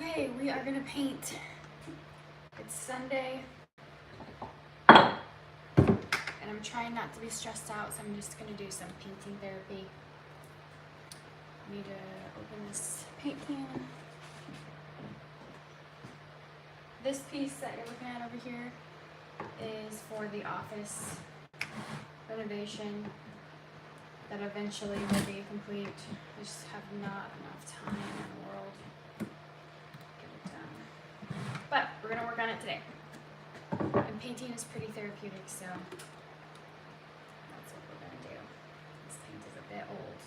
Okay, we are gonna paint. It's Sunday, and I'm trying not to be stressed out, so I'm just gonna do some painting therapy. I need to open this paint can. This piece that you're looking at over here is for the office renovation that eventually will be complete. I just have not enough time in the world to get it done. But we're gonna work on it today. And painting is pretty therapeutic, so that's what we're gonna do. This paint is a bit old.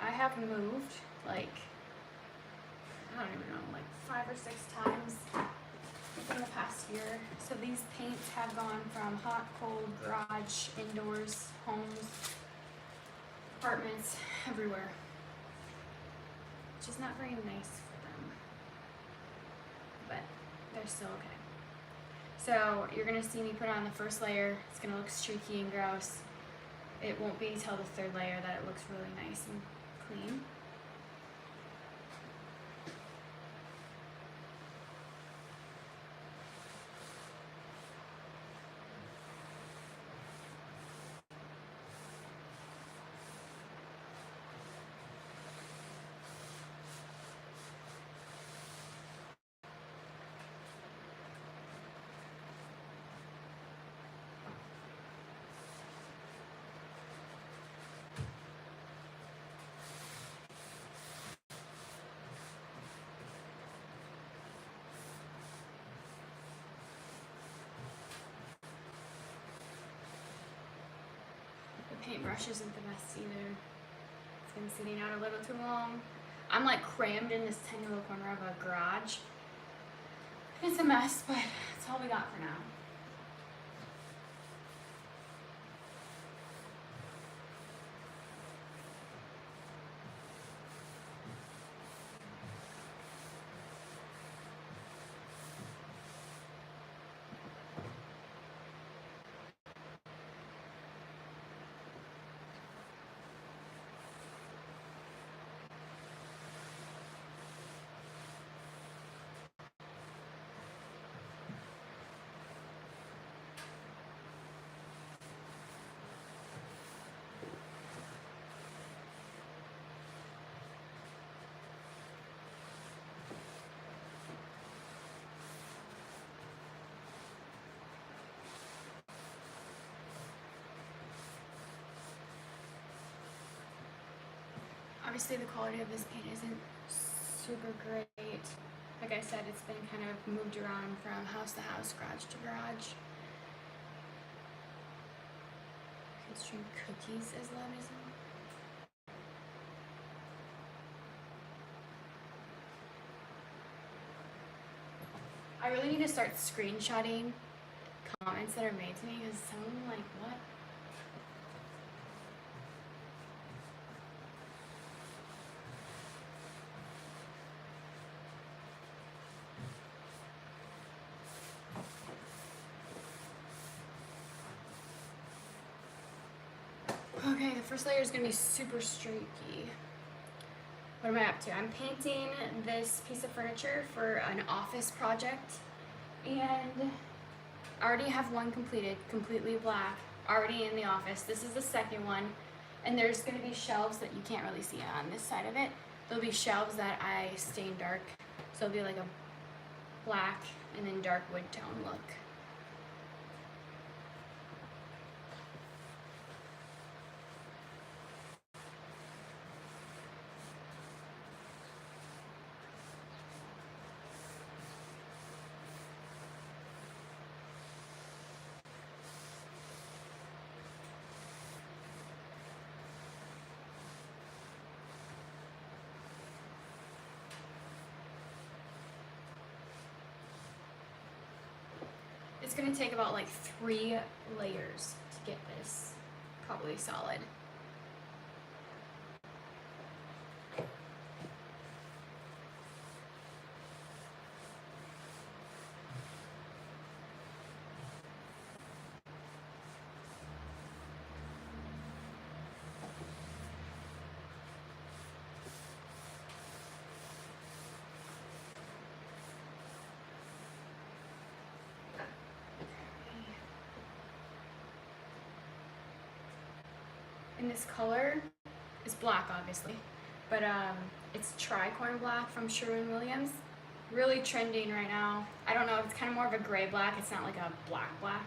I have moved like, I don't even know, like 5 or 6 times in the past year. So these paints have gone from hot, cold, garage, indoors, homes, apartments, everywhere. Which is not very nice for them. But they're still okay. So you're gonna see me put on the first layer. It's gonna look streaky and gross. It won't be till the 3rd layer that it looks really nice and clean. Paintbrush isn't the best either. It's been sitting out a little too long. I'm like crammed in this tiny little corner of a garage. It's a mess, but it's all we got for now. Obviously the quality of this paint isn't super great. Like I said, it's been kind of moved around from house to house, garage to garage. I can stream cookies as loud as them. I really need to start screenshotting comments that are made to me because some of them like, what? Okay, the first layer is going to be super streaky. What am I up to? I'm painting this piece of furniture for an office project, and I already have one completed, completely black, already in the office. This is the second one, and there's going to be shelves that you can't really see on this side of it. There'll be shelves that I stain dark, so it'll be like a black and then dark wood tone look. It's gonna take about like 3 layers to get this probably solid. in this color. It's black, obviously, but it's tricorn black from Sherwin-Williams. Really trending right now. I don't know, it's kind of more of a gray black. It's not like a black black.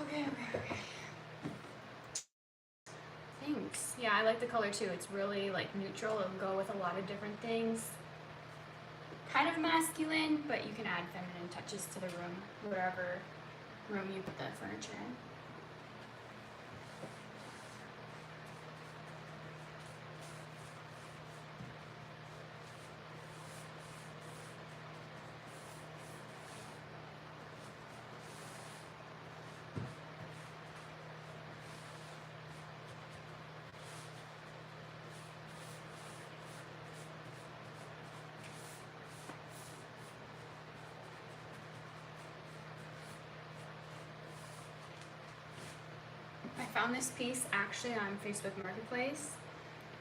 Okay. Thanks. Yeah, I like the color too. It's really like neutral. It'll go with a lot of different things. Kind of masculine, but you can add feminine touches to the room, whatever room you put the furniture in. I found this piece actually on Facebook Marketplace.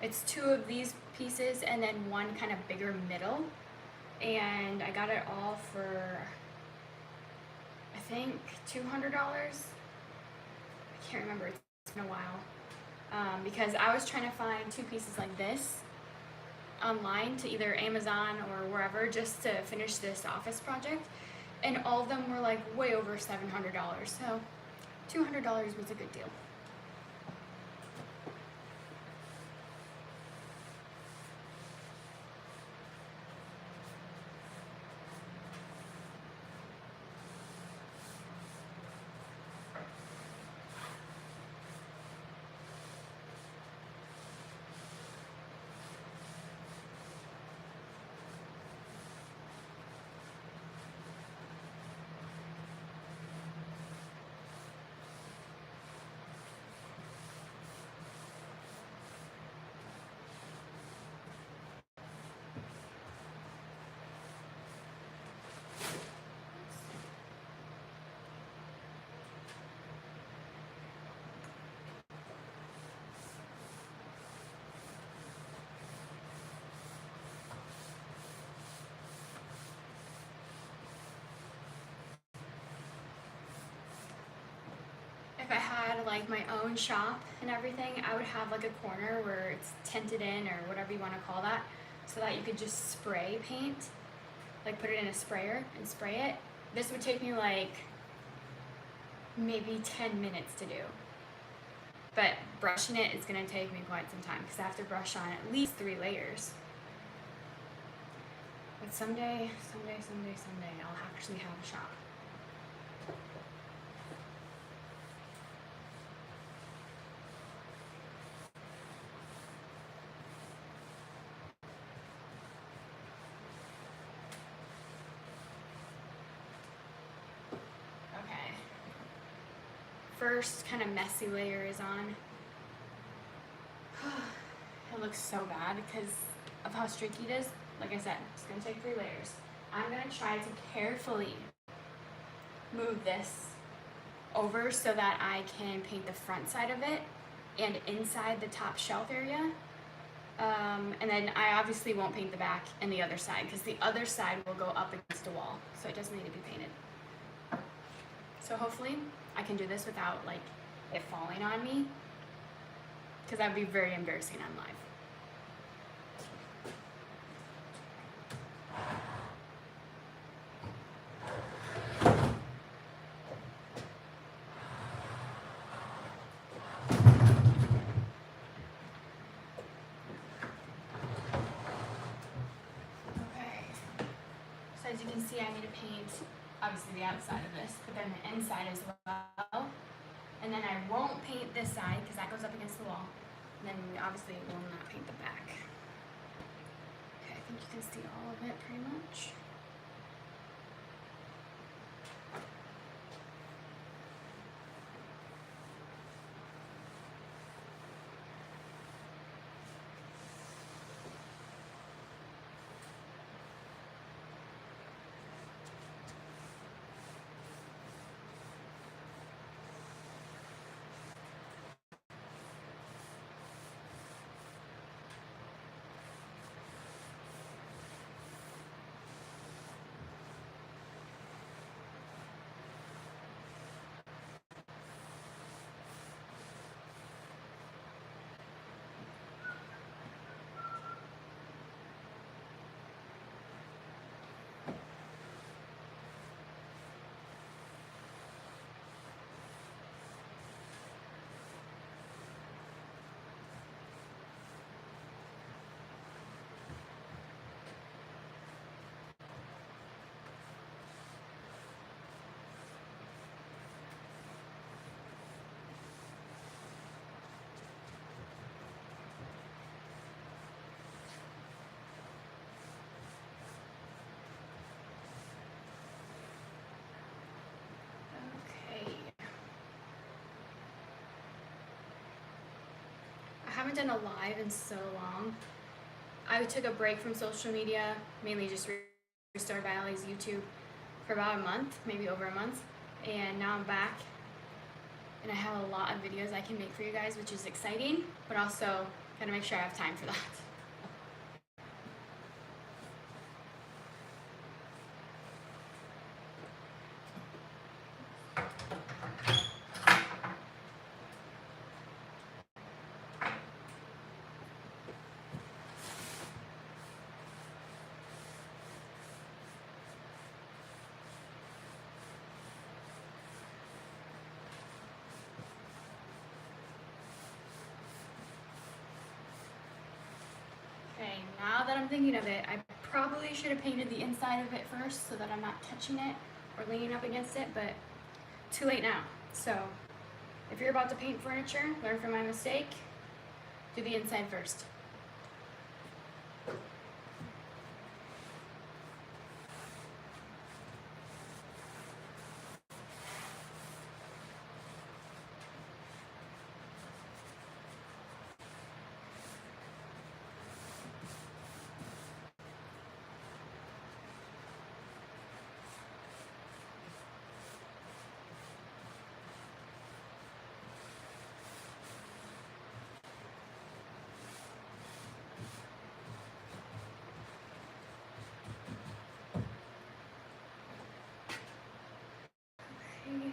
It's 2 of these pieces and then one kind of bigger middle. And I got it all for, I think, $200. I can't remember, it's been a while. Because I was trying to find 2 pieces like this online to either Amazon or wherever just to finish this office project. And all of them were like way over $700. So $200 was a good deal. If I had like my own shop and everything, I would have like a corner where it's tinted in or whatever you want to call that, so that you could just spray paint, like put it in a sprayer and spray it. This would take me like maybe 10 minutes to do. But brushing it is going to take me quite some time because I have to brush on at least 3 layers. But someday, I'll actually have a shop. First kind of messy layer is on. It looks so bad because of how streaky it is. Like I said, it's going to take 3 layers. I'm going to try to carefully move this over so that I can paint the front side of it and inside the top shelf area. And then I obviously won't paint the back and the other side because the other side will go up against a wall, so it doesn't need to be painted. So hopefully I can do this without like it falling on me, because that would be very embarrassing on live. Okay, so as you can see, I need to paint obviously the outside of this, but then the inside as well. And then I won't paint this side because that goes up against the wall. And then obviously we will not paint the back. Okay, I think you can see all of it pretty much. haven't done a live in so long. I took a break from social media, mainly just restored by Alli's YouTube for about a month, maybe over a month, and now I'm back and I have a lot of videos I can make for you guys, which is exciting, but also gotta make sure I have time for that. Okay, now that I'm thinking of it, I probably should have painted the inside of it first so that I'm not touching it or leaning up against it, but too late now. So if you're about to paint furniture, learn from my mistake, do the inside first. Okay.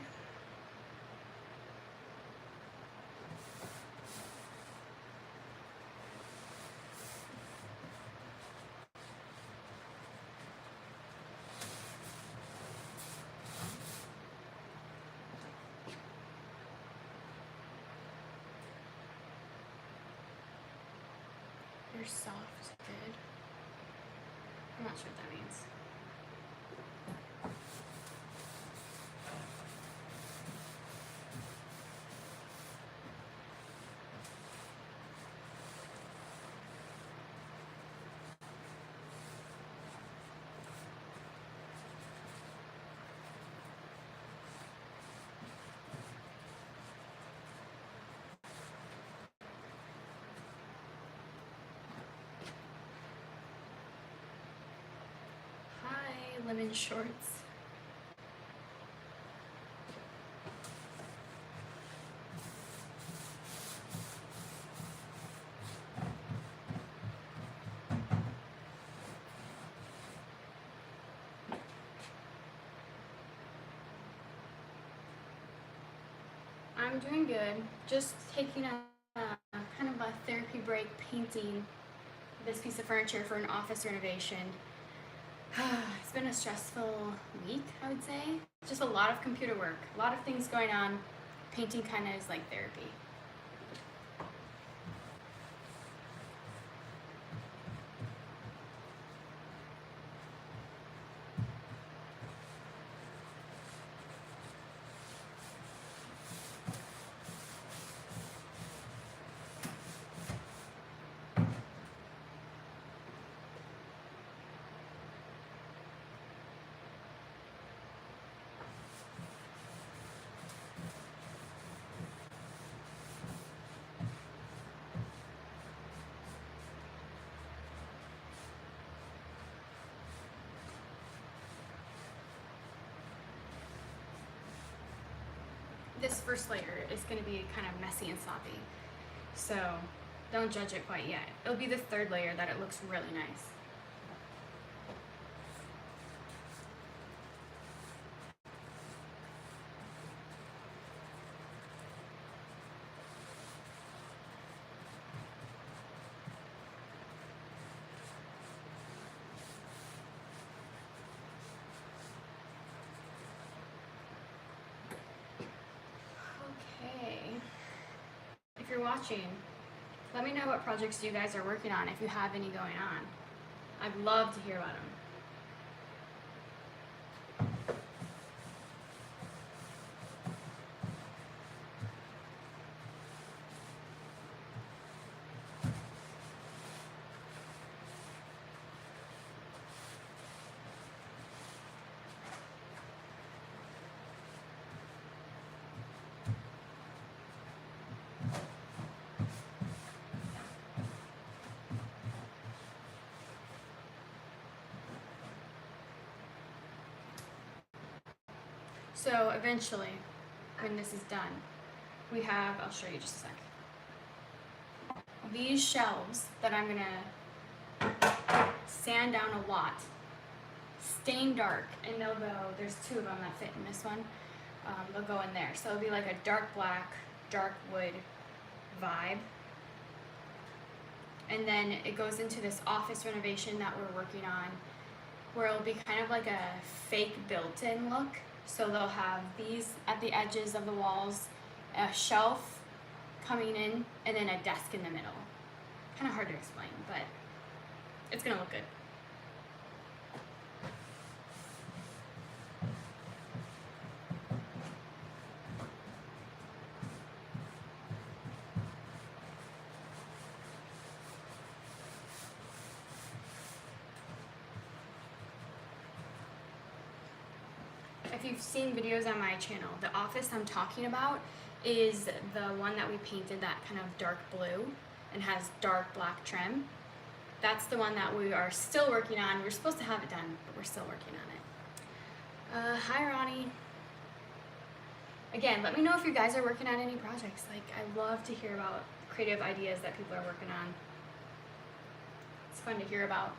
You're soft, good. I'm not sure what that means. Hi, lemon shorts. I'm doing good. Just taking a kind of a therapy break painting this piece of furniture for an office renovation. It's been a stressful week, I would say. Just a lot of computer work, a lot of things going on. Painting kind of is like therapy. This first layer is going to be kind of messy and sloppy, so don't judge it quite yet. It'll be the third layer that it looks really nice. Okay, if you're watching, let me know what projects you guys are working on if you have any going on. I'd love to hear about them. So eventually, when this is done, we have, I'll show you just a sec. These shelves that I'm gonna sand down a lot, stain dark, and they'll go, there's two of them that fit in this one, they'll go in there. So it'll be like a dark black, dark wood vibe. And then it goes into this office renovation that we're working on, where it'll be kind of like a fake built-in look. So they'll have these at the edges of the walls, a shelf coming in, and then a desk in the middle. Kind of hard to explain, but it's gonna look good. If you've seen videos on my channel, the office I'm talking about is the one that we painted that kind of dark blue and has dark black trim. That's the one that we are still working on. We're supposed to have it done, but we're still working on it. Hi Ronnie. Again, let me know if you guys are working on any projects. Like, I love to hear about creative ideas that people are working on. It's fun to hear about.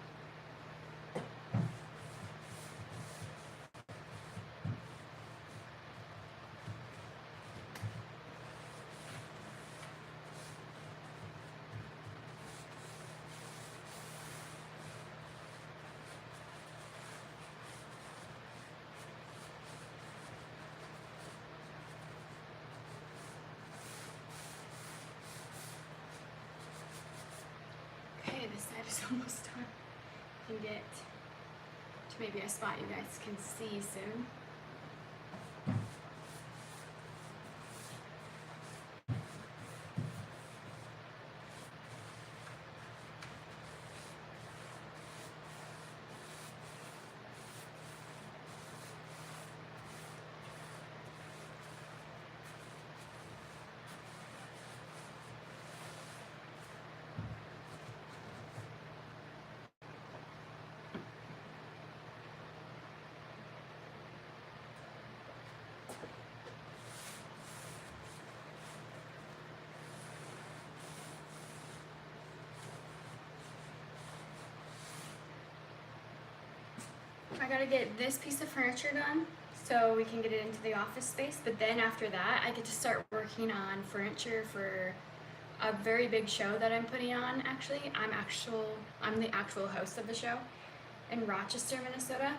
This side is almost done. I can get to maybe a spot you guys can see soon. I gotta get this piece of furniture done so we can get it into the office space, but then after that I get to start working on furniture for a very big show that I'm putting on. Actually, I'm the actual host of the show in Rochester, Minnesota.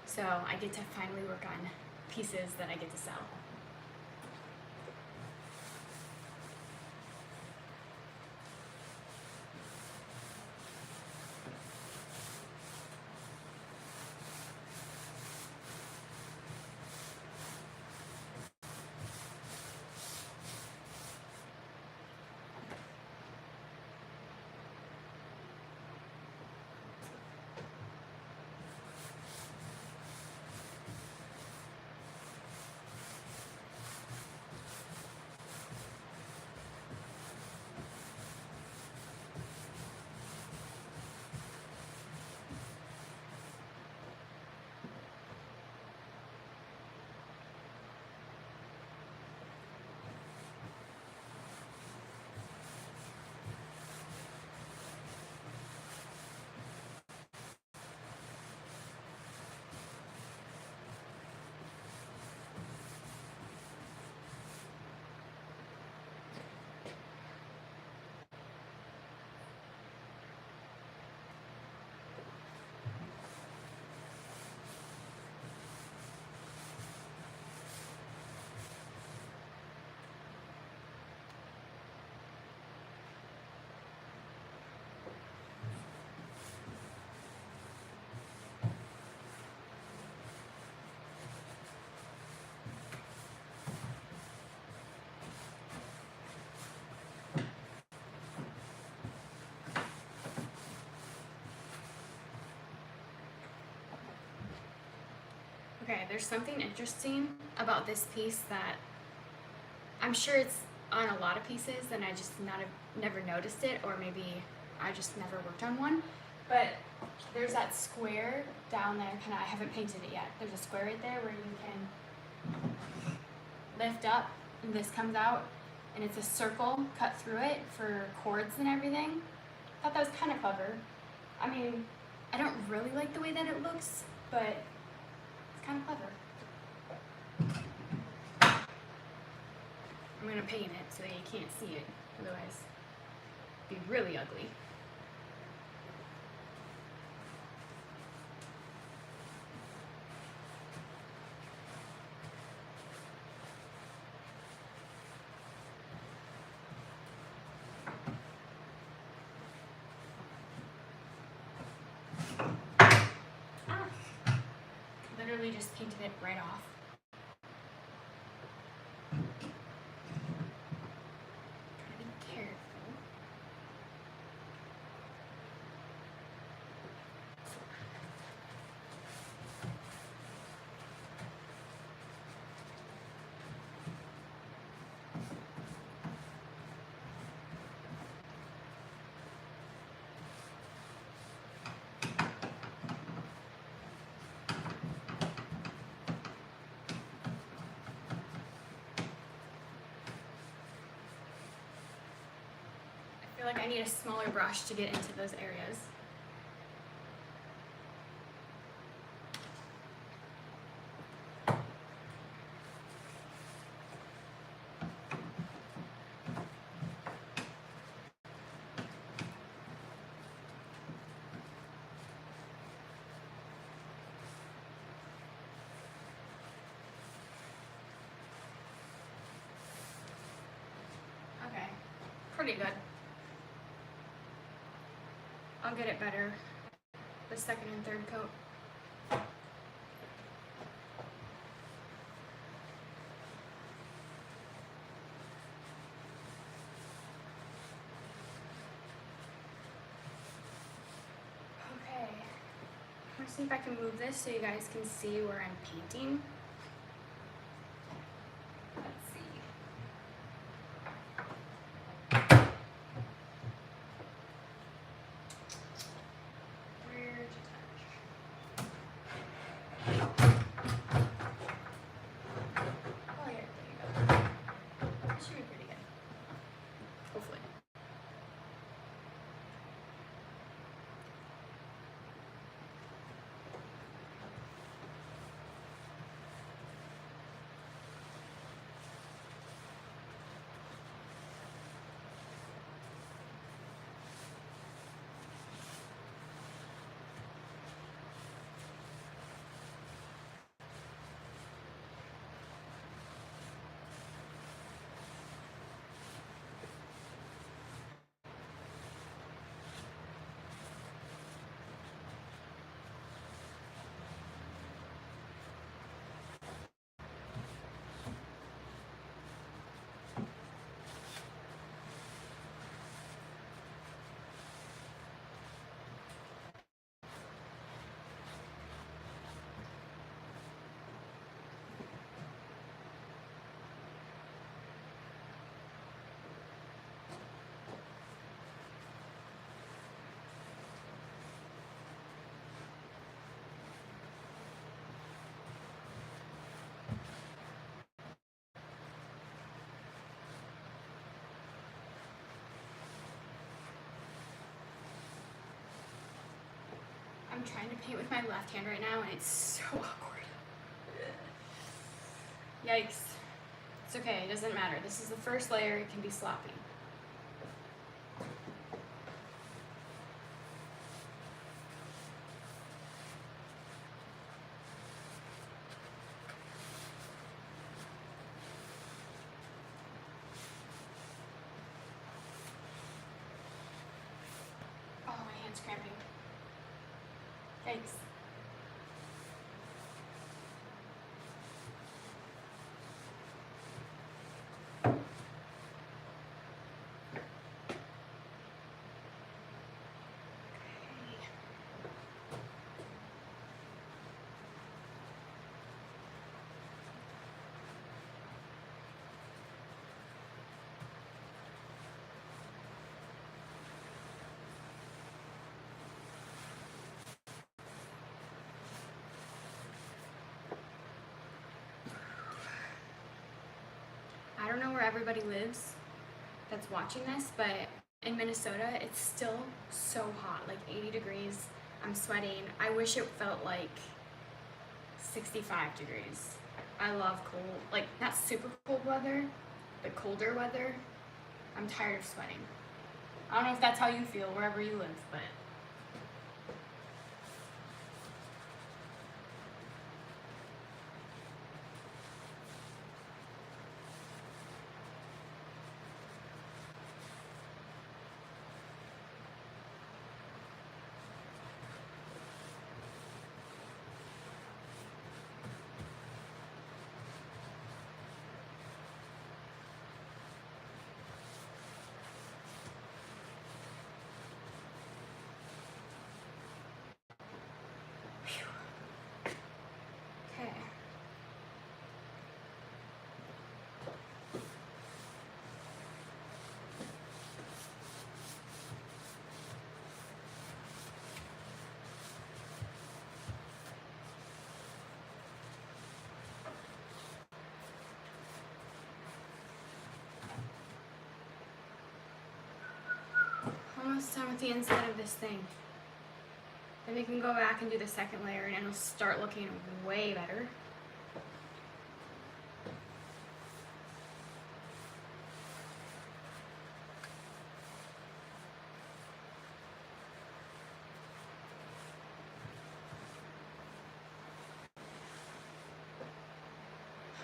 So I get to finally work on pieces that I get to sell. Okay, there's something interesting about this piece that I'm sure it's on a lot of pieces and I just never noticed it, or maybe I just never worked on one. But there's that square down there, I haven't painted it yet. There's a square right there where you can lift up and this comes out and it's a circle cut through it for cords and everything. I thought that was kind of clever. I mean, I don't really like the way that it looks, but it's kind of clever. I'm gonna paint it so that you can't see it, otherwise it'd be really ugly. Literally just painted it right off. Gotta be careful. I feel like I need a smaller brush to get into those areas. Okay, pretty good. I'll get it better the second and third coat. Okay, I'm gonna see if I can move this so you guys can see where I'm painting. Let's see. Where'd you touch? Oh, here, there you go. That should be pretty good. Hopefully. I'm trying to paint with my left hand right now and it's so awkward. Yikes. It's okay, it doesn't matter. This is the first layer, it can be sloppy. Oh, my hand's cramping. Yikes. everybody lives that's watching this, but in Minnesota, it's still so hot, like 80 degrees. I'm sweating. I wish it felt like 65 degrees. I love cold, like not super cold weather, but colder weather. I'm tired of sweating. I don't know if that's how you feel wherever you live, but okay. Almost done with the inside of this thing. Then we can go back and do the second layer and it'll start looking way better.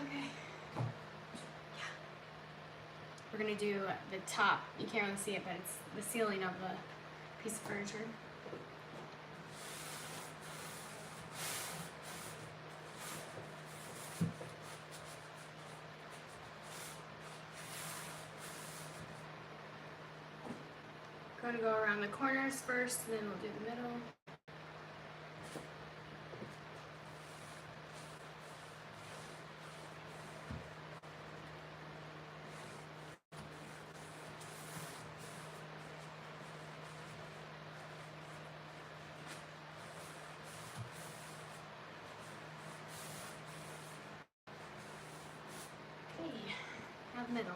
Okay. Yeah. We're gonna do the top. You can't really see it, but it's the ceiling of the piece of furniture. Going to go around the corners first, and then we'll do the middle. Okay, now the middle.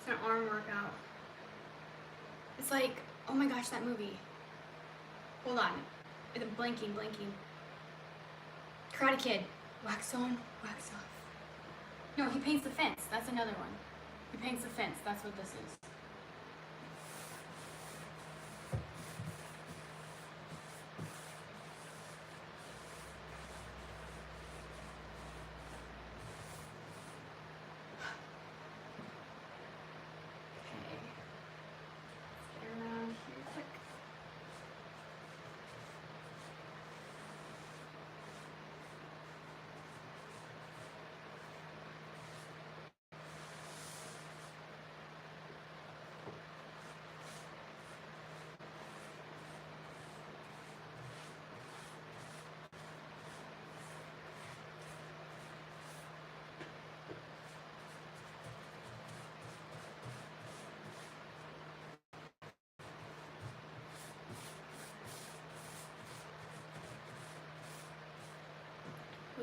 It's an arm workout. It's like, oh my gosh, that movie. Hold on. It's blinking. Karate Kid. Wax on, wax off. No, he paints the fence. That's another one. He paints the fence. That's what this is.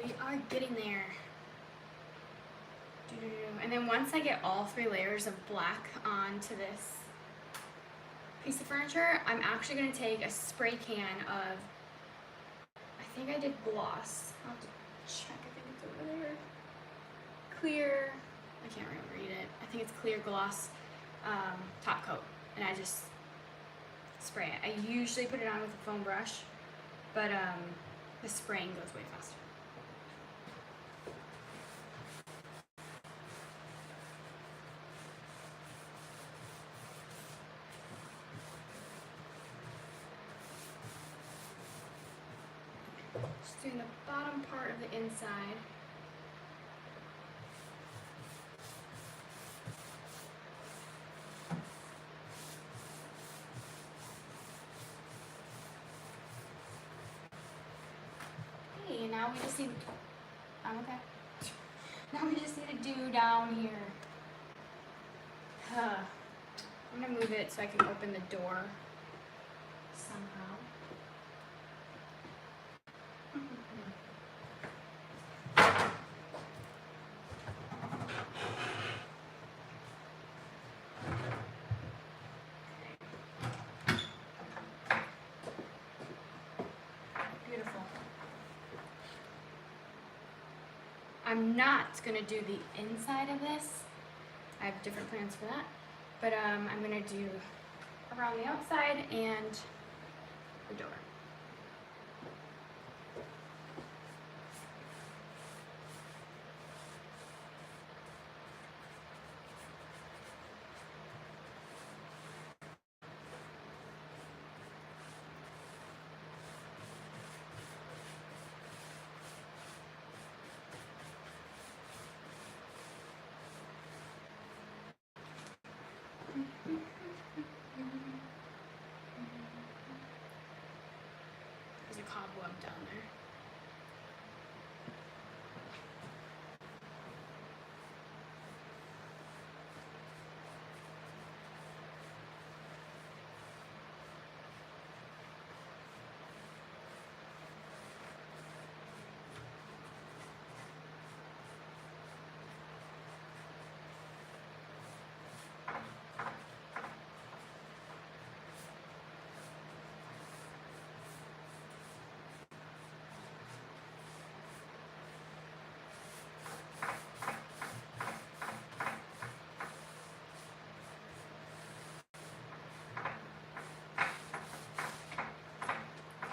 We are getting there. And then once I get all 3 layers of black onto this piece of furniture, I'm actually going to take a spray can of, I think I did gloss. I'll have to check, I think it's over there. Clear, I can't read it. I think it's clear gloss top coat. And I just spray it. I usually put it on with a foam brush, but the spraying goes way faster. Just doing the bottom part of the inside. now we just need, I'm okay. Now we just need to do down here. I'm gonna move it so I can open the door somehow. Beautiful. I'm not gonna do the inside of this. I have different plans for that. But I'm gonna do around the outside and the door. There's a cobweb down there.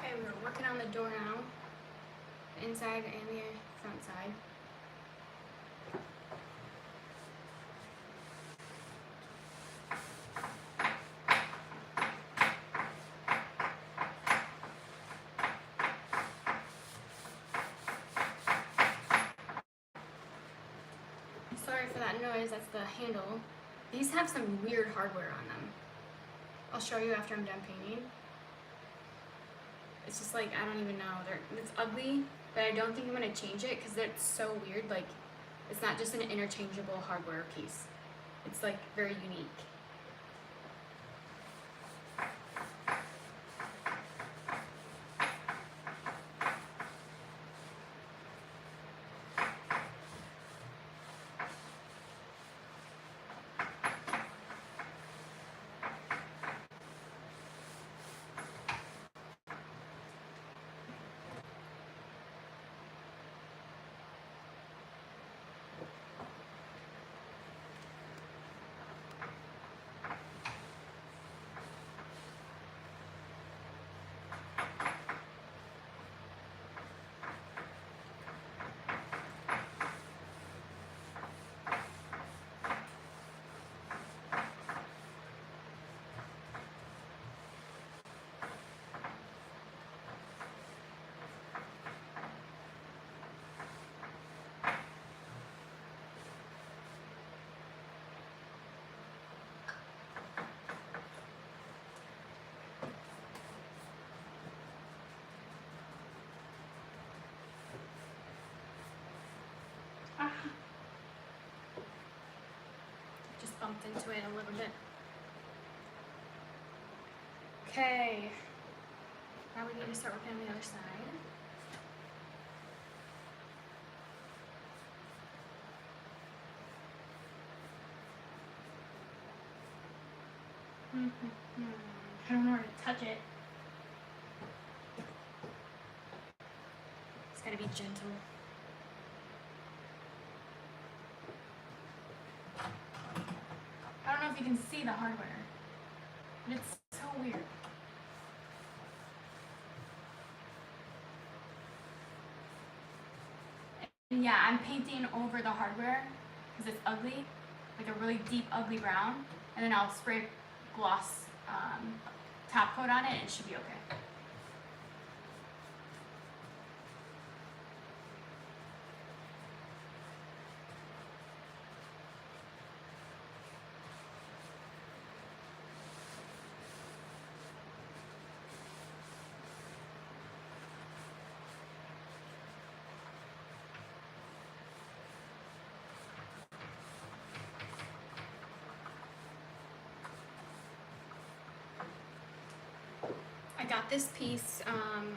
Okay, we're working on the door now. The inside and the front side. Sorry for that noise, that's the handle. These have some weird hardware on them. I'll show you after I'm done painting. It's just like, I don't even know. It's ugly, but I don't think I'm gonna change it because it's so weird. Like, it's not just an interchangeable hardware piece. It's like very unique. Just bumped into it a little bit. Okay. Now we need to start working on the other side. I don't know where to touch it. It's gotta be gentle. I don't know if you can see the hardware, but it's so weird. And yeah, I'm painting over the hardware because it's ugly, like a really deep ugly brown, and then I'll spray gloss top coat on it and it should be okay. I got this piece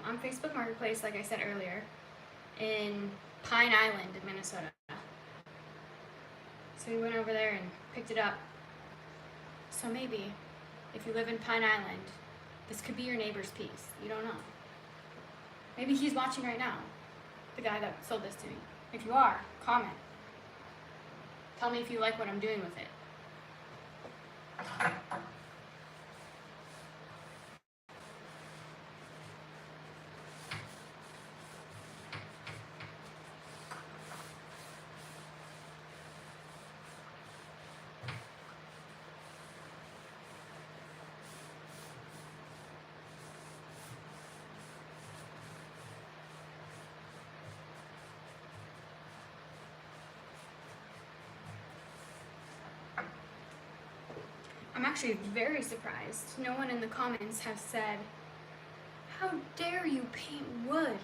on Facebook Marketplace, like I said earlier, in Pine Island in Minnesota. So we went over there and picked it up. So maybe, if you live in Pine Island, this could be your neighbor's piece. You don't know. Maybe he's watching right now, the guy that sold this to me. If you are, comment. Tell me if you like what I'm doing with it. I'm actually very surprised. No one in the comments has said, "How dare you paint wood?"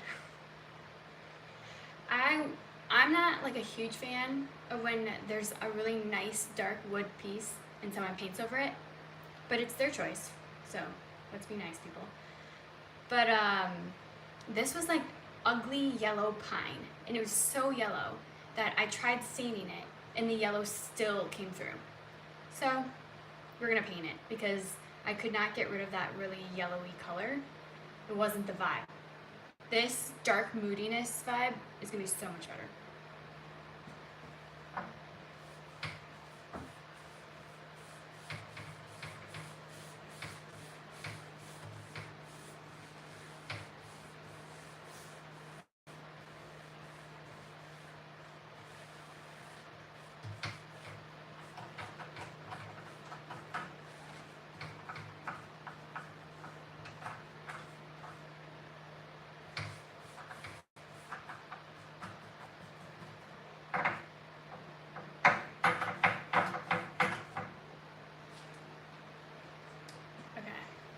I'm not like a huge fan of when there's a really nice dark wood piece and someone paints over it, but it's their choice. So let's be nice, people. But this was like ugly yellow pine, and it was so yellow that I tried staining it, and the yellow still came through. So we're gonna paint it because I could not get rid of that really yellowy color. It wasn't the vibe. This dark moodiness vibe is gonna be so much better.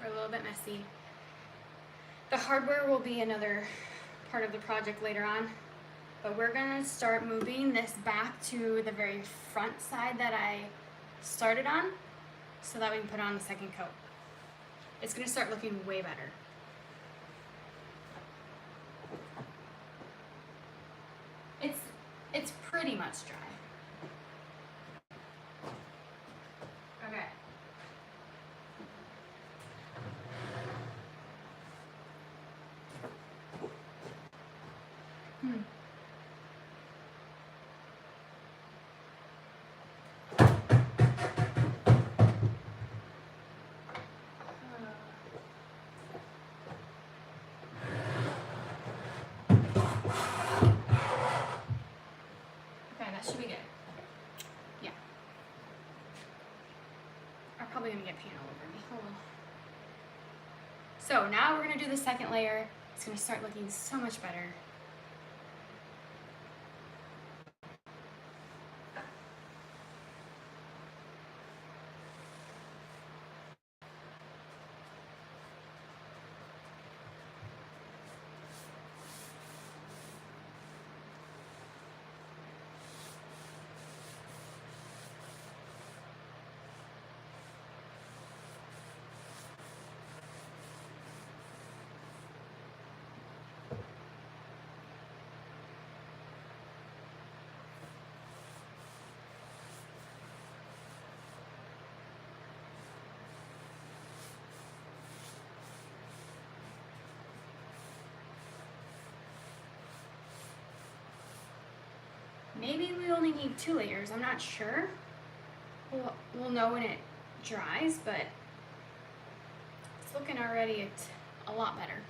A little bit messy. The hardware will be another part of the project later on, but we're gonna start moving this back to the very front side that I started on so that we can put on the second coat. It's gonna start looking way better. It's pretty much dry. Okay. Okay, that should be good. Yeah. I'm probably gonna get paint all over me. Hold on. So now we're gonna do the second layer. It's gonna start looking so much better. Maybe we only need 2 layers, I'm not sure. We'll know when it dries, but it's looking already a lot better.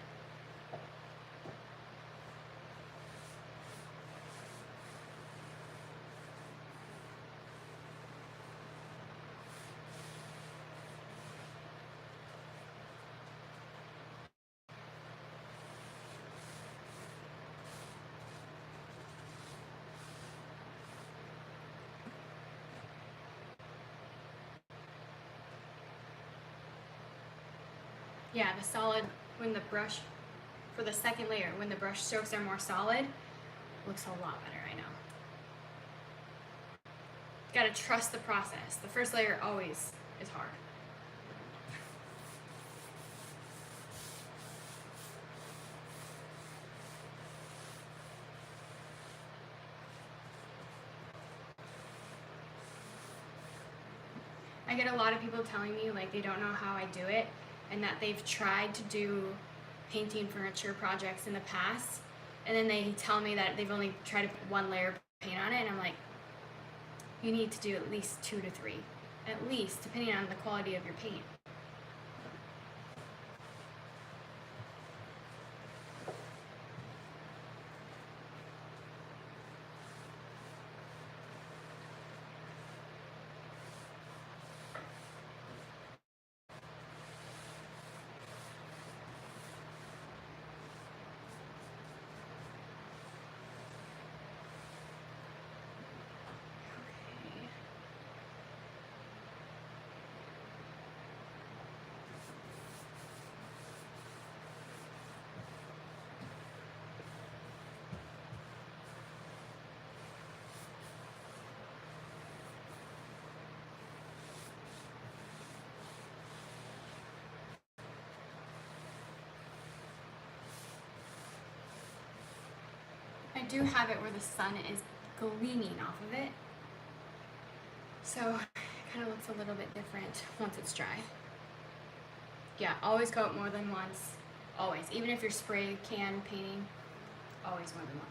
Yeah, the solid, when the brush, for the second layer, when the brush strokes are more solid, looks a lot better, I know. Gotta trust the process. The first layer always is hard. I get a lot of people telling me like they don't know how I do it, and that they've tried to do painting furniture projects in the past, and then they tell me that they've only tried to put one layer of paint on it, and I'm like, you need to do at least 2 to 3, at least, depending on the quality of your paint. I do have it where the sun is gleaming off of it, so it kind of looks a little bit different once it's dry. Yeah, always coat more than once. Always. Even if you're spray can painting, always more than once.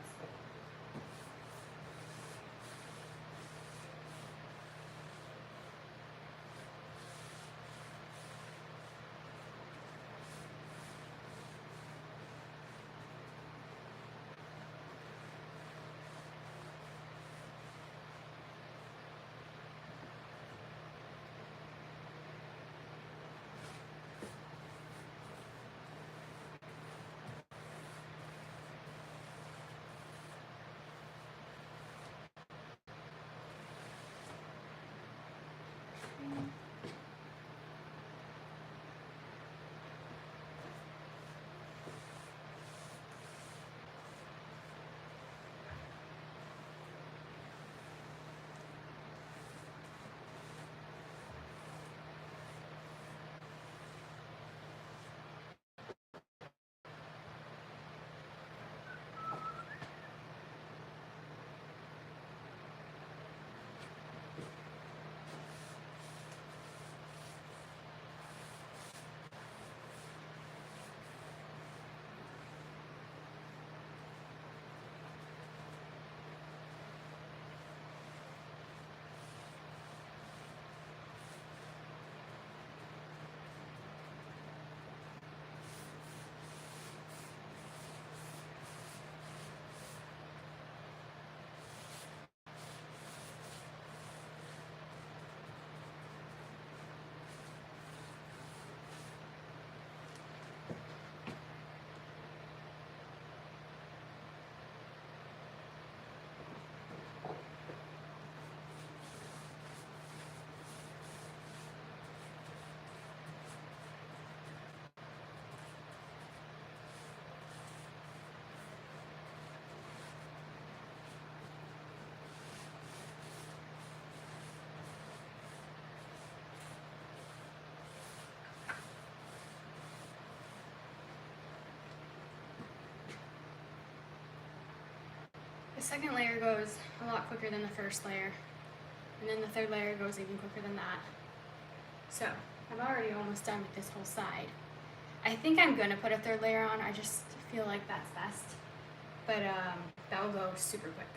The second layer goes a lot quicker than the first layer, and then the third layer goes even quicker than that. So I'm already almost done with this whole side. I think I'm gonna put a third layer on. I just feel like that's best, but that will go super quick.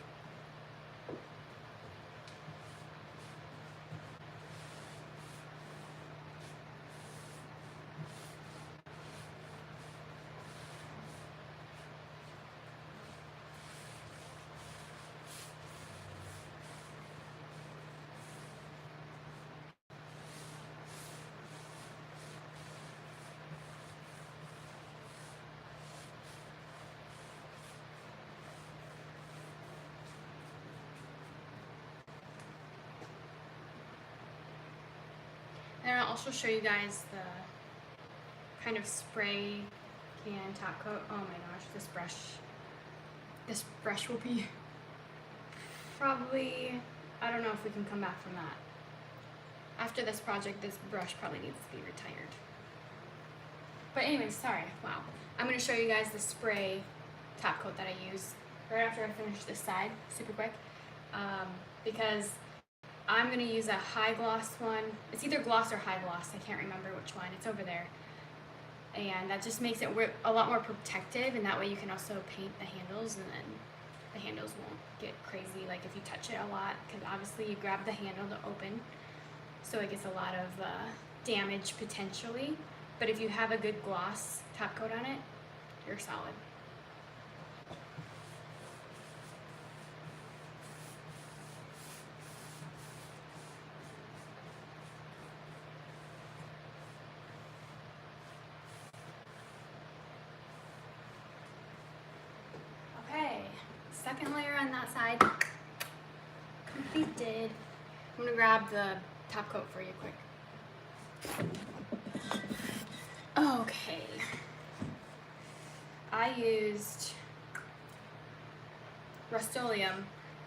And I'll also show you guys the kind of spray can top coat. Oh my gosh, this brush will be probably, I don't know if we can come back from that. After this project, this brush probably needs to be retired. But anyways, sorry, wow. I'm gonna show you guys the spray top coat that I use right after I finish this side, super quick, because I'm gonna use a high gloss one. It's either gloss or high gloss. I can't remember which one. It's over there. And that just makes it a lot more protective, and that way you can also paint the handles, and then the handles won't get crazy like if you touch it a lot, because obviously you grab the handle to open, so it gets a lot of damage potentially. But if you have a good gloss top coat on it, you're solid. Okay, second layer on that side completed. I'm gonna grab the top coat for you quick. Okay, I used Rust-Oleum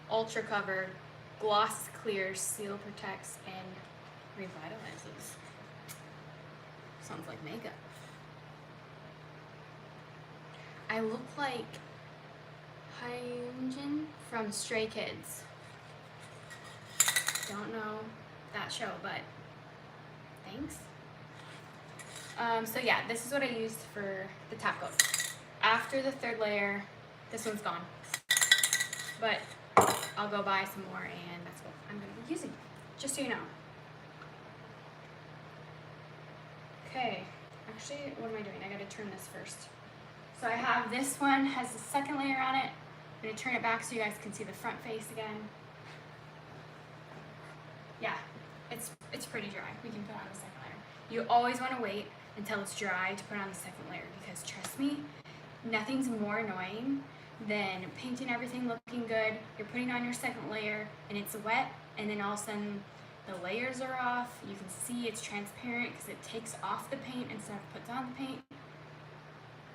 Ultra Cover Gloss Clear Seal Protects and Revitalizes. Sounds like makeup. I look like Hyunjin from Stray Kids. Don't know that show, but thanks. So yeah, this is what I used for the top coat. After the third layer, this one's gone. But I'll go buy some more, and that's what I'm gonna be using, just so you know. Okay, actually, what am I doing? I gotta turn this first. So I have this one, has the second layer on it. I'm gonna turn it back so you guys can see the front face again. Yeah, it's pretty dry. We can put on the second layer. You always wanna wait until it's dry to put on the second layer, because trust me, nothing's more annoying than painting everything looking good. You're putting on your second layer and it's wet, and then all of a sudden the layers are off. You can see it's transparent because it takes off the paint instead of puts on the paint.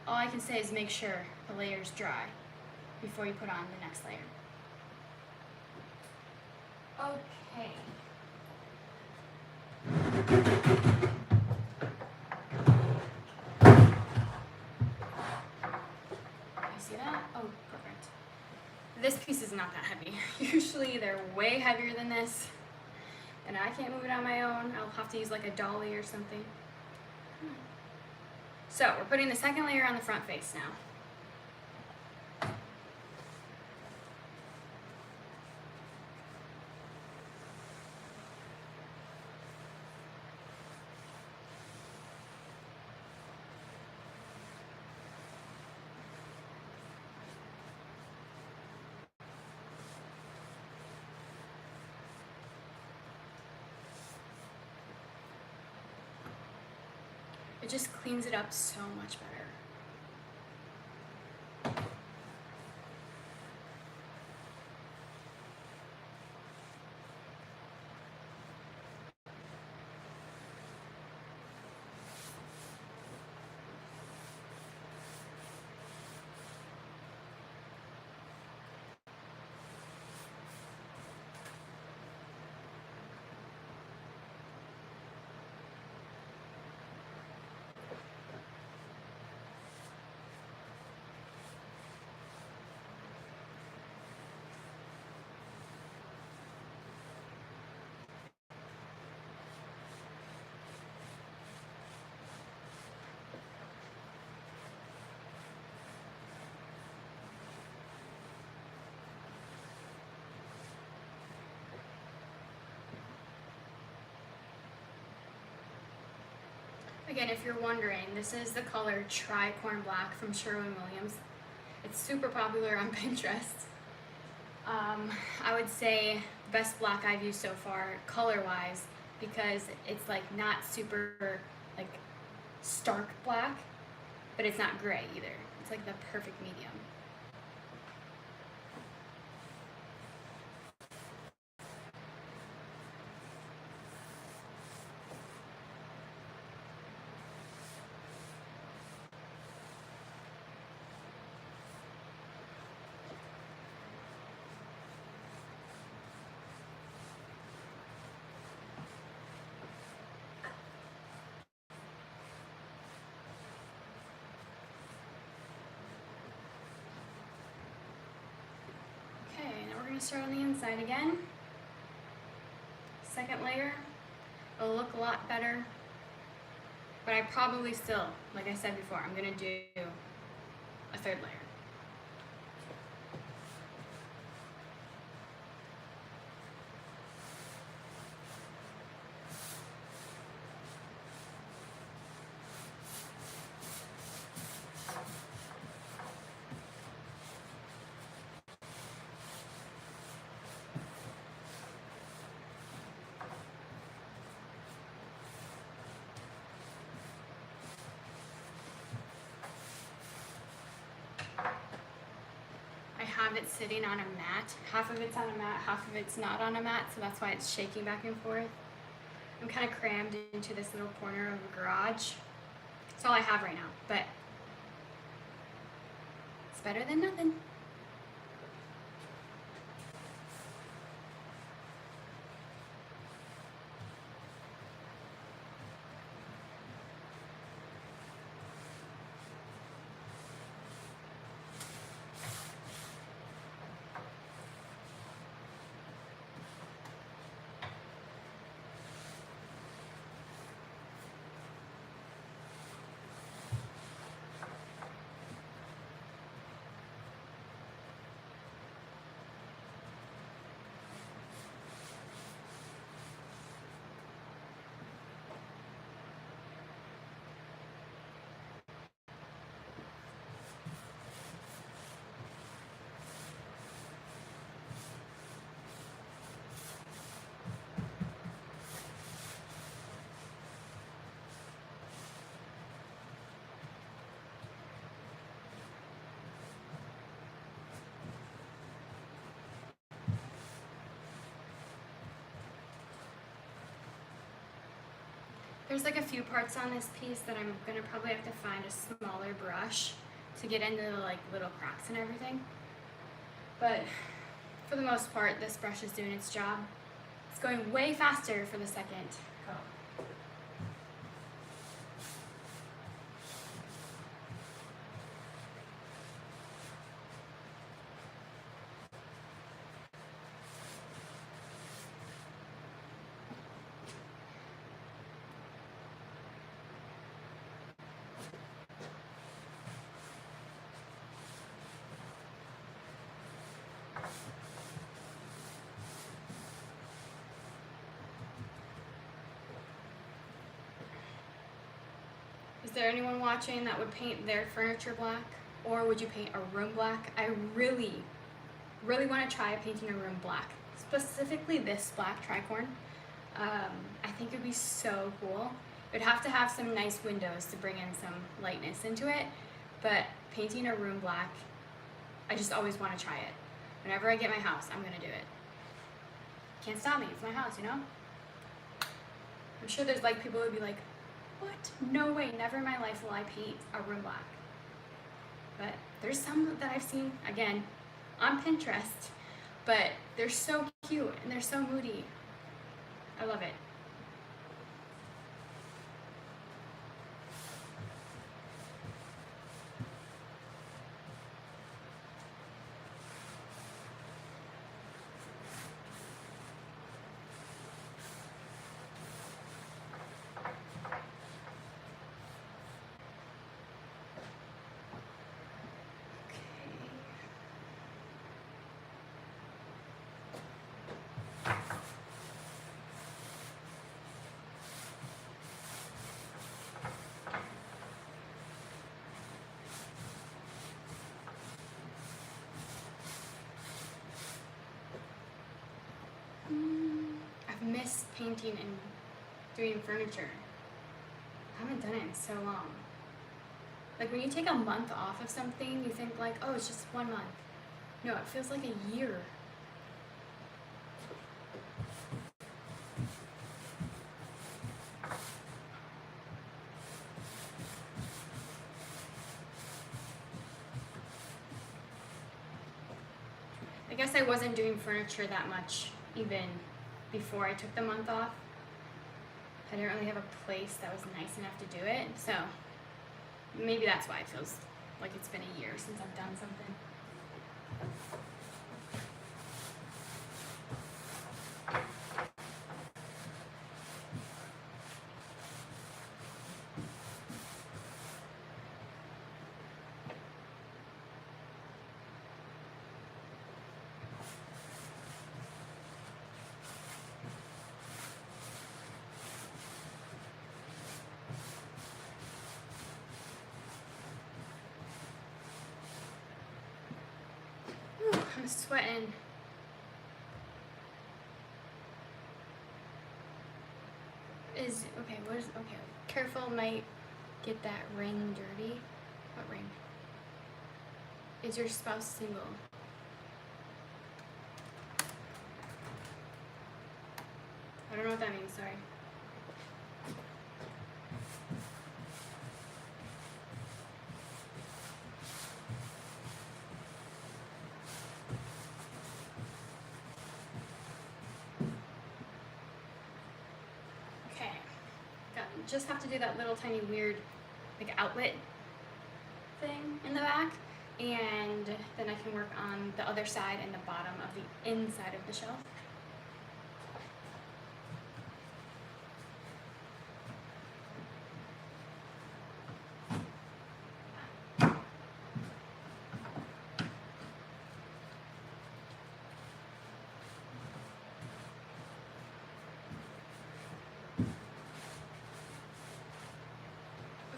All I can say is make sure the layer's dry before you put on the next layer. Okay. You see that? Oh, perfect. This piece is not that heavy. Usually they're way heavier than this, and I can't move it on my own. I'll have to use like a dolly or something. So we're putting the second layer on the front face now. It just cleans it up so much better. Again, if you're wondering, this is the color Tricorn Black from Sherwin-Williams. It's super popular on Pinterest. I would say best black I've used so far, color-wise, because it's like not super like stark black, but it's not gray either. It's like the perfect medium. Okay, now we're going to start on the inside again. second layer, it'll look a lot better. But I probably still, like I said before, I'm gonna do a third layer. Have it sitting on a mat. Half of it's on a mat, half of it's not on a mat, so that's why it's shaking back and forth. I'm kind of crammed into this little corner of a garage. That's all I have right now, but it's better than nothing. There's like a few parts on this piece that I'm gonna probably have to find a smaller brush to get into the like little cracks and everything. But for the most part, this brush is doing its job. It's going way faster for the second coat. Is there anyone watching that would paint their furniture black? Or would you paint a room black? I really want to try painting a room black. Specifically this black tricorn. I think it would be so cool. It would have to have some nice windows to bring in some lightness into it. But painting a room black, I just always want to try it. Whenever I get my house, I'm going to do it. Can't stop me. It's my house, you know? I'm sure there's like people who would be like, what? No way, never in my life will I paint a room black. But there's some that I've seen, again, on Pinterest, but they're so cute and they're so moody. I love it. I've missed painting and doing furniture. I haven't done it in so long. Like when you take a month off of something, you think like, oh, it's just 1 month. No, it feels like a year. I guess I wasn't doing furniture that much even before I took the month off. I didn't really have a place that was nice enough to do it, so maybe that's why it feels like it's been a year since I've done something. I'm sweating. Okay, okay. Careful, might get that ring dirty. What ring? Is your spouse single? I don't know what that means, sorry. Okay, just have to do that little tiny weird like outlet thing in the back, and then I can work on the other side and the bottom of the inside of the shelf.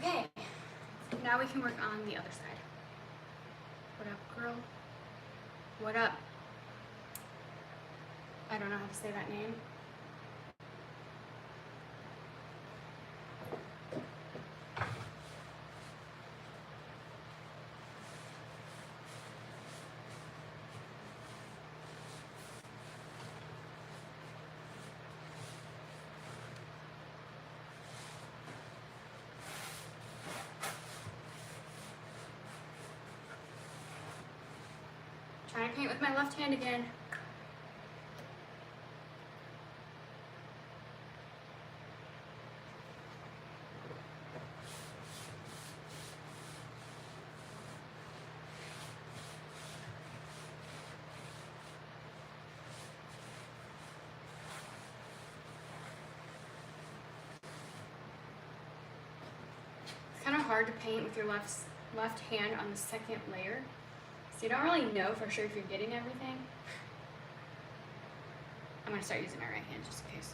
Okay, now we can work on the other side. What up, girl? What up? I don't know how to say that name. Trying to paint with my left hand again. It's kind of hard to paint with your left hand on the second layer. So you don't really know for sure if you're getting everything. I'm gonna start using my right hand just in case.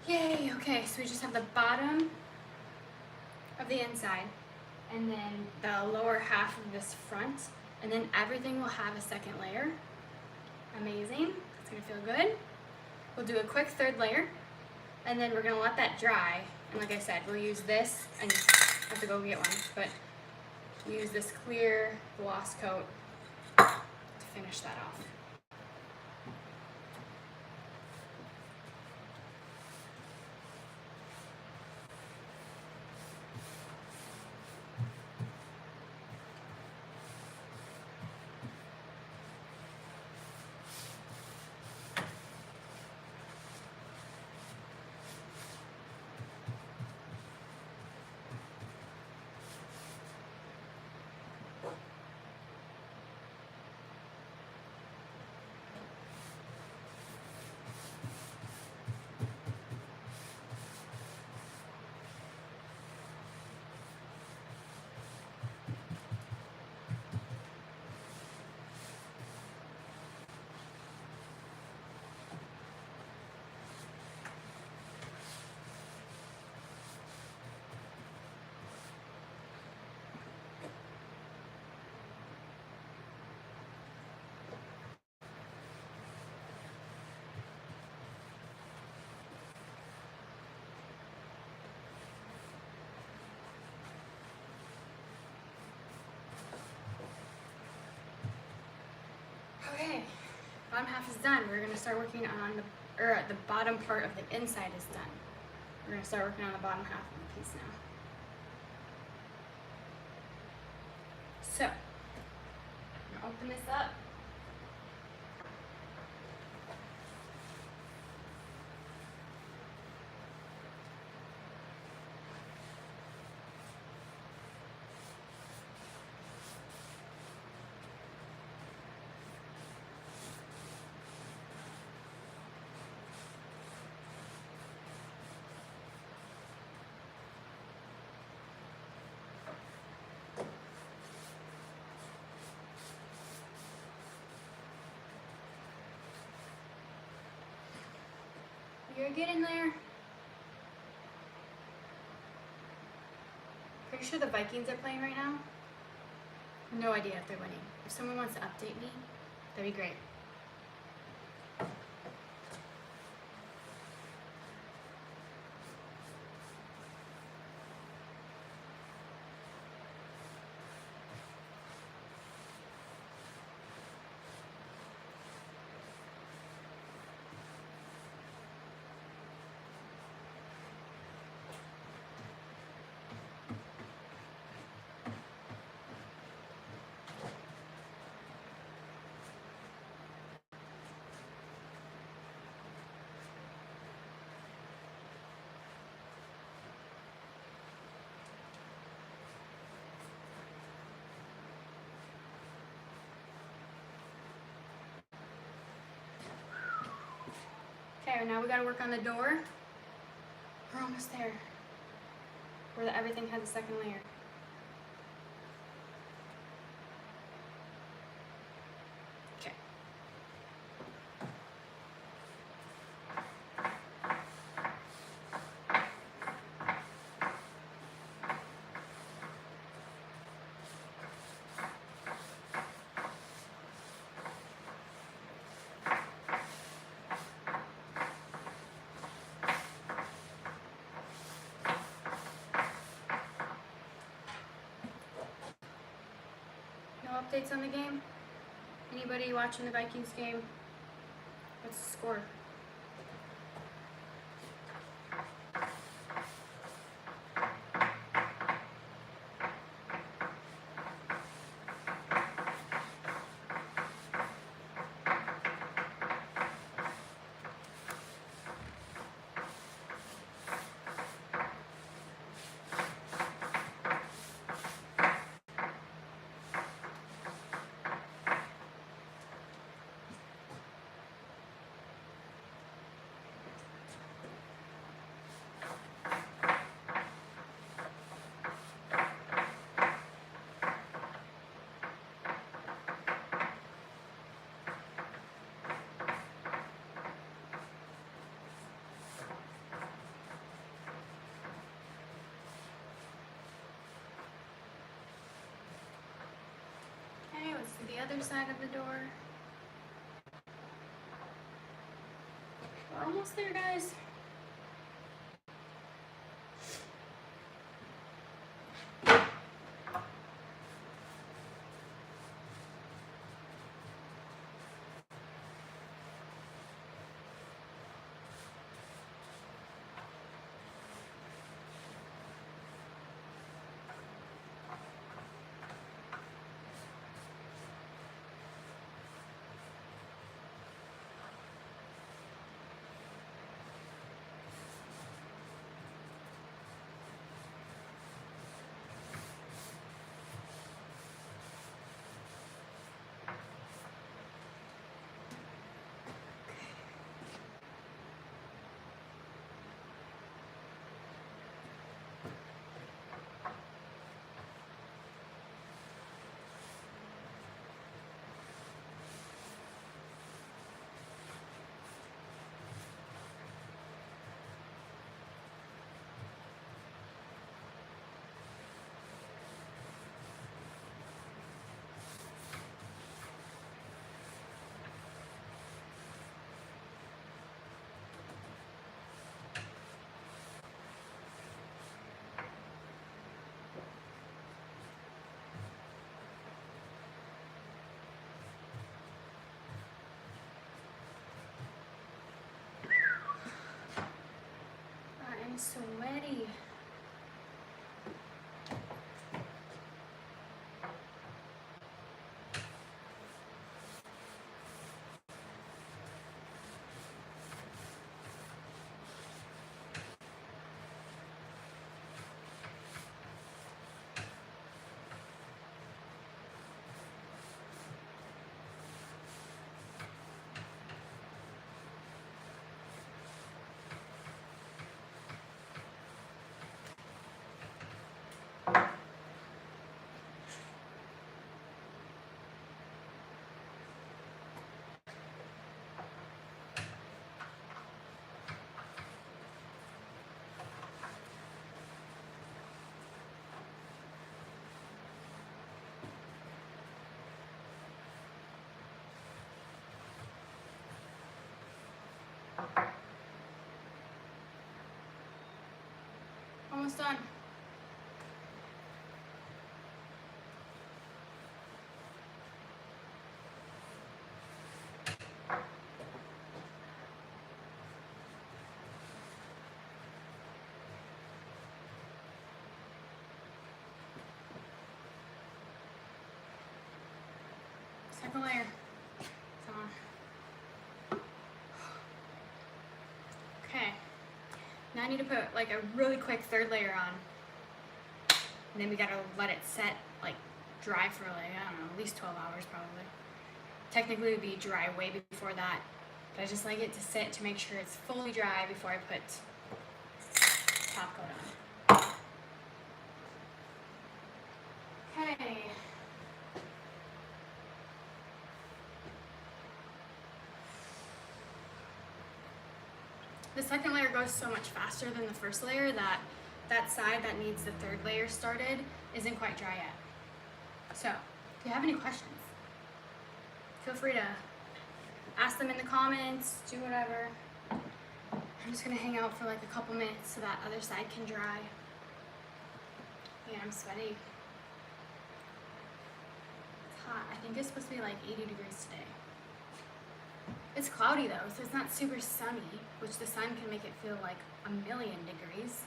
Yay, okay, so we just have the bottom of the inside and then the lower half of this front, and then everything will have a second layer. Amazing, that's gonna feel good. We'll do a quick third layer, and then we're gonna let that dry. And like I said, we'll use this, and I have to go get one, but we'll use this clear gloss coat to finish that off. Okay, bottom half is done. We're gonna start working on the bottom part of the inside is done. We're gonna start working on the bottom half of the piece now. So, I'm gonna open this up. You're getting there. Pretty sure the Vikings are playing right now. No idea if they're winning. If someone wants to update me, that'd be great. Okay, now we gotta work on the door. We're almost there. Where everything has a second layer. Okay. No updates on the game? Anybody watching the Vikings game? What's the score? Okay, let's do the other side of the door. We're almost there, guys. sweaty. Almost done. Second layer. It's on. Okay. Now I need to put like a really quick third layer on. And then we gotta let it set, like dry for like, I don't know, at least 12 hours probably. Technically it would be dry way before that. But I just like it to sit to make sure it's fully dry before I put top coat on. Okay. The second layer goes so much faster than the first layer that that side that needs the third layer started isn't quite dry yet. So, if you have any questions, feel free to ask them in the comments, do whatever. I'm just gonna hang out for like a couple minutes so that other side can dry. Yeah, I'm sweaty. It's hot. I think it's supposed to be like 80 degrees today. It's cloudy though, so it's not super sunny, which the sun can make it feel like a million degrees.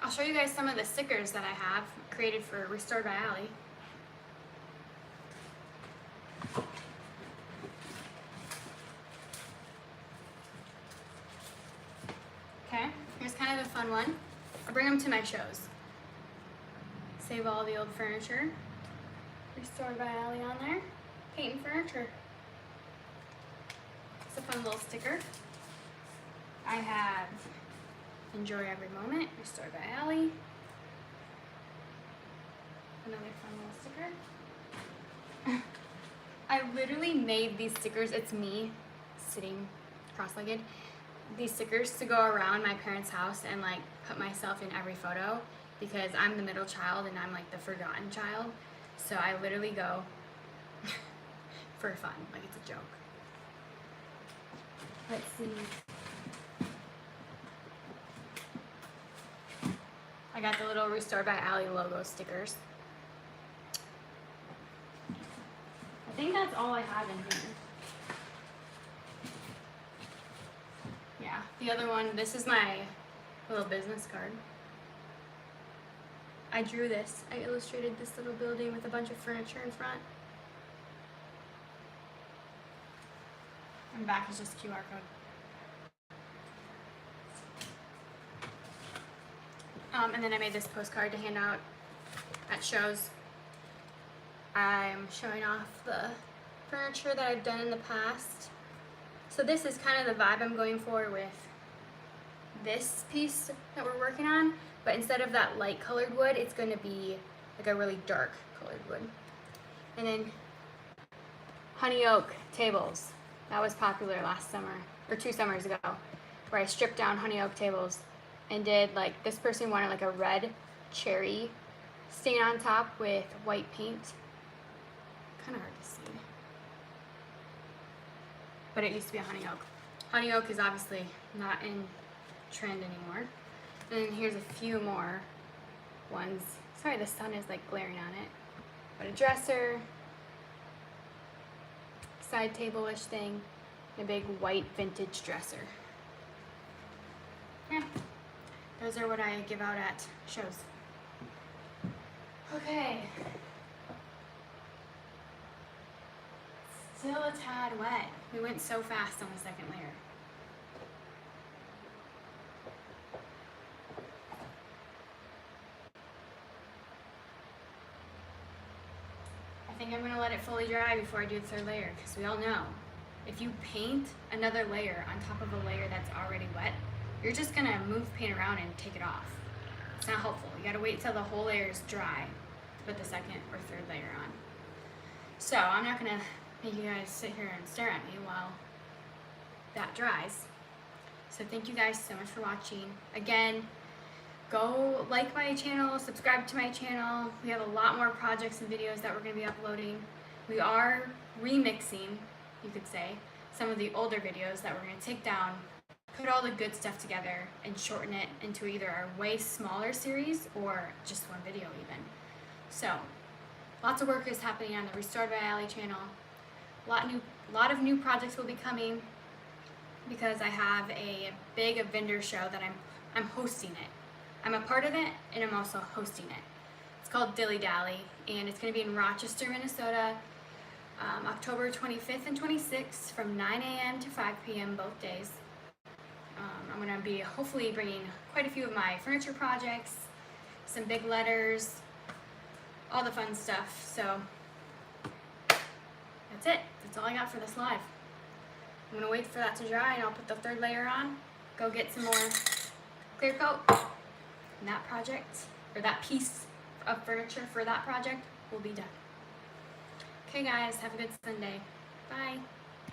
I'll show you guys some of the stickers that I have created for Restored by Allie. Okay, here's kind of a fun one. I bring them to my shows. Save all the old furniture. Restored by Allie on there. Painting furniture. It's a fun little sticker. I have Enjoy Every Moment, Restored by Allie. Another fun little sticker. I literally made these stickers. It's me sitting cross-legged. These stickers to go around my parents' house and like put myself in every photo because I'm the middle child and I'm like the forgotten child. So I literally go for fun, like it's a joke. Let's see. I got the little Restored by Allie logo stickers. I think that's all I have in here. Yeah, the other one, this is my little business card. I drew this. I illustrated this little building with a bunch of furniture in front. And back is just QR code. And then I made this postcard to hand out at shows. I'm showing off the furniture that I've done in the past. So this is kind of the vibe I'm going for with this piece that we're working on, but instead of that light colored wood, it's going to be like a really dark colored wood. And then honey oak tables. That was popular last summer, or 2 summers ago, where I stripped down honey oak tables and did like, this person wanted like a red cherry stain on top with white paint. Kind of hard to see. But it used to be a honey oak. Honey oak is obviously not in trend anymore. And then here's a few more ones. Sorry, the sun is like glaring on it. But a dresser, side table-ish thing, and a big white vintage dresser. Yeah, those are what I give out at shows. Okay. Still a tad wet. We went so fast on the second layer. I think I'm gonna let it fully dry before I do the third layer, because we all know if you paint another layer on top of a layer that's already wet, you're just gonna move paint around and take it off. It's not helpful. You gotta wait till the whole layer is dry to put the second or third layer on. So I'm not gonna make you guys sit here and stare at me while that dries. So thank you guys so much for watching. Again, go like my channel, subscribe to my channel. We have a lot more projects and videos that we're going to be uploading. We are remixing, you could say, some of the older videos that we're going to take down, put all the good stuff together, and shorten it into either our way smaller series or just one video even. So, lots of work is happening on the Restored by Alli channel. A lot of new projects will be coming because I have a big vendor show that I'm hosting it. I'm a part of it, and I'm also hosting it. It's called Dilly Dally, and it's going to be in Rochester, Minnesota, October 25th and 26th from 9 a.m. to 5 p.m. both days. I'm going to be hopefully bringing quite a few of my furniture projects, some big letters, all the fun stuff. So that's it. That's all I got for this live. I'm going to wait for that to dry, and I'll put the third layer on, go get some more clear coat. And that project, or that piece of furniture for that project will be done. Okay guys, have a good Sunday. Bye.